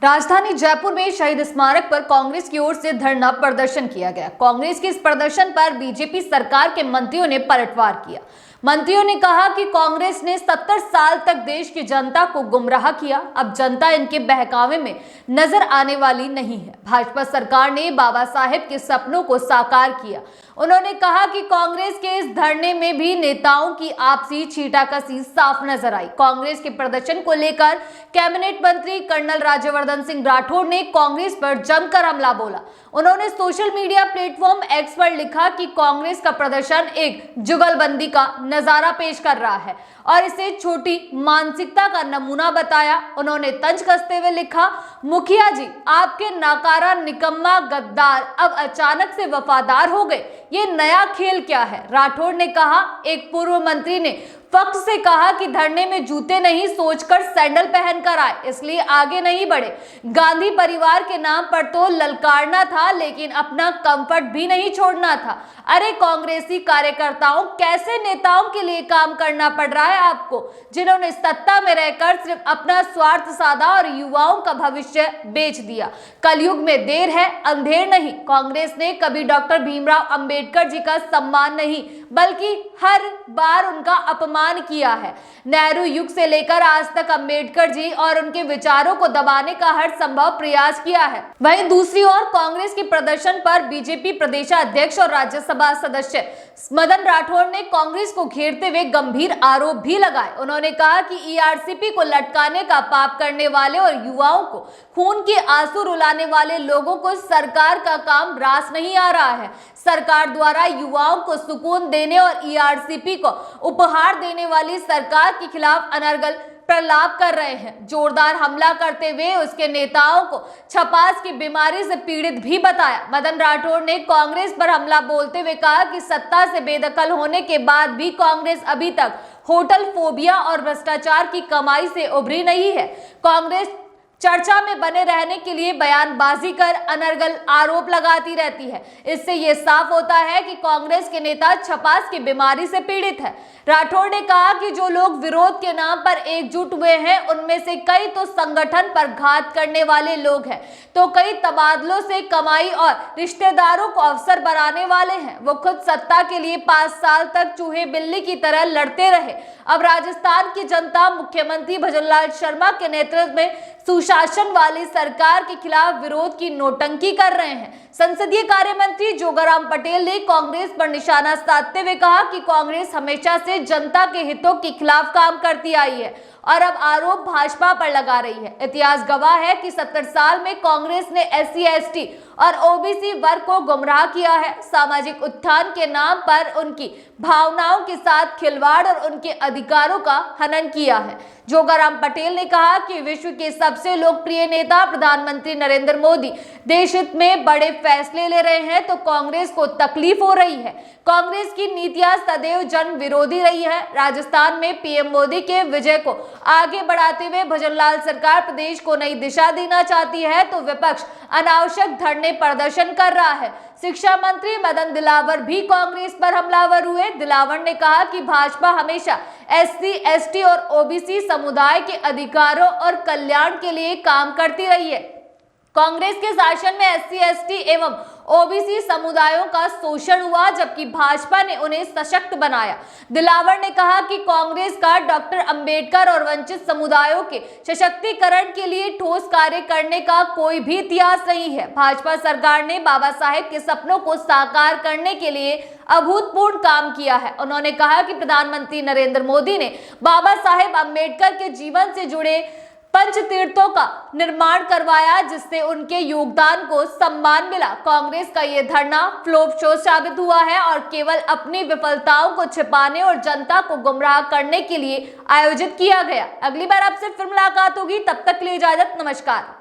राजधानी जयपुर में शहीद स्मारक पर कांग्रेस की ओर से धरना प्रदर्शन किया गया। कांग्रेस के इस प्रदर्शन पर बीजेपी सरकार के मंत्रियों ने पलटवार किया। मंत्रियों ने कहा कि कांग्रेस ने 70 साल तक देश की जनता को गुमराह किया, अब जनता इनके बहकावे में नजर आने वाली नहीं है। भाजपा सरकार ने बाबा साहेब के सपनों को साकार किया। उन्होंने कहा कि कांग्रेस के इस धरने में भी नेताओं की आपसी छींटाकशी साफ नजर आई। कांग्रेस के प्रदर्शन को लेकर कैबिनेट मंत्री कर्नल राज्यवर्धन सिंह राठौड़ ने कांग्रेस पर जमकर हमला बोला। उन्होंने सोशल मीडिया प्लेटफॉर्म एक्स पर लिखा कि कांग्रेस का प्रदर्शन एक जुगलबंदी का नजारा पेश कर रहा है और इसे छोटी मानसिकता का नमूना बताया। उन्होंने तंज कसते हुए लिखा, मुखिया जी आपके नाकारा निकम्मा गद्दार अब अचानक से वफादार हो गए, ये नया खेल क्या है। राठौड़ ने कहा, एक पूर्व मंत्री ने फख्र से कहा कि धरने में जूते नहीं सोचकर सैंडल पहनकर आए, इसलिए आगे नहीं बढ़े। गांधी परिवार के नाम पर तो ललकारना था, लेकिन अपना कंफर्ट भी नहीं छोड़ना था। अरे कांग्रेसी कार्यकर्ताओं, कैसे नेताओं के लिए काम करना पड़ रहा है आपको, जिन्होंने सत्ता में रहकर सिर्फ अपना स्वार्थ साधा और युवाओं का भविष्य बेच दिया। कलयुग में देर है, अंधेर नहीं। कांग्रेस ने कभी डॉक्टर भीमराव अंबेडकर जी का सम्मान नहीं, बल्कि हर बार उनका अपमान किया है। नेहरू युग से लेकर आज तक अंबेडकर जी और उनके विचारों को दबाने का हर संभव प्रयास किया है। वहीं दूसरी ओर कांग्रेस के प्रदर्शन पर बीजेपी प्रदेशाध्यक्ष और राज्यसभा सदस्य मदन राठौड़ ने कांग्रेस को घेरते हुए गंभीर आरोप भी लगाए। उन्होंने कहा कि ईआरसीपी को लटकाने का पाप करने वाले और युवाओं को खून के आंसू रुलाने वाले लोगों को सरकार का काम रास नहीं आ रहा है। सरकार द्वारा युवाओं को सुकून देने और ईआरसीपी को उपहार देने वाली सरकार के खिलाफ अनर्गल प्रलाप कर रहे हैं। जोरदार हमला करते हुए उसके नेताओं को छपास की बीमारी से पीड़ित भी बताया। मदन राठौड़ ने कांग्रेस पर हमला बोलते हुए कहा कि सत्ता से बेदखल होने के बाद भी कांग्रेस अभी तक होटल फोबिया और भ्रष्टाचार की कमाई से उभरी नहीं है। कांग्रेस चर्चा में बने रहने के लिए बयानबाजी कर अनर्गल आरोप लगाती रहती है। इससे यह साफ होता है कि कांग्रेस के नेता छपास की बीमारी से पीड़ित है। राठौड़ ने कहा कि जो लोग विरोध के नाम पर एकजुट हुए हैं, उनमें से कई तो संगठन पर घात करने वाले लोग हैं, तो कई तबादलों से कमाई और रिश्तेदारों को अवसर बनाने वाले हैं। वो खुद सत्ता के लिए 5 साल तक चूहे बिल्ली की तरह लड़ते रहे। अब राजस्थान की जनता मुख्यमंत्री भजनलाल शर्मा के नेतृत्व में सुशासन वाली सरकार के खिलाफ विरोध की नौटंकी कर रहे हैं। संसदीय कार्य मंत्री जोगाराम पटेल ने कांग्रेस पर निशाना साधते हुए कहा कि कांग्रेस हमेशा से जनता के हितों के खिलाफ काम करती आई है और अब आरोप भाजपा पर लगा रही है। इतिहास गवाह है कि 70 साल में कांग्रेस ने SC ST और OBC वर्ग को गुमराह किया है। सामाजिक उत्थान के नाम पर उनकी भावनाओं के साथ खिलवाड़ और उनके अधिकारों का हनन किया है। जोगाराम पटेल ने कहा कि विश्व के सबसे लोकप्रिय नेता प्रधानमंत्री नरेंद्र मोदी देश हित में बड़े फैसले ले रहे हैं, तो कांग्रेस को तकलीफ हो रही है। कांग्रेस की नीतियां सदैव जन विरोधी रही है। राजस्थान में PM मोदी के विजय को आगे बढ़ाते हुए भजनलाल सरकार प्रदेश को नई दिशा देना चाहती है, तो विपक्ष अनावश्यक धरने प्रदर्शन कर रहा है। शिक्षा मंत्री मदन दिलावर भी कांग्रेस पर हमलावर हुए। दिलावर ने कहा कि भाजपा हमेशा SC ST और OBC समुदाय के अधिकारों और कल्याण के लिए काम करती रही है। कांग्रेस के शासन में SC ST एवं OBC समुदायों का शोषण हुआ, जबकि भाजपा ने उन्हें सशक्त बनाया। दिलावर ने कहा कि कांग्रेस का डॉक्टर अंबेडकर और वंचित समुदायों के सशक्तिकरण के लिए ठोस कार्य करने का कोई भी इतिहास नहीं है। भाजपा सरकार ने बाबा साहेब के सपनों को साकार करने के लिए अभूतपूर्व काम किया है। उन्होंने कहा कि प्रधानमंत्री नरेंद्र मोदी ने बाबा साहेब अंबेडकर के जीवन से जुड़े पंचतीर्थों का निर्माण करवाया, जिससे उनके योगदान को सम्मान मिला। कांग्रेस का ये धरना फ्लॉप शो साबित हुआ है और केवल अपनी विफलताओं को छिपाने और जनता को गुमराह करने के लिए आयोजित किया गया। अगली बार आपसे फिर मुलाकात होगी, तब तक के लिए इजाजत, नमस्कार।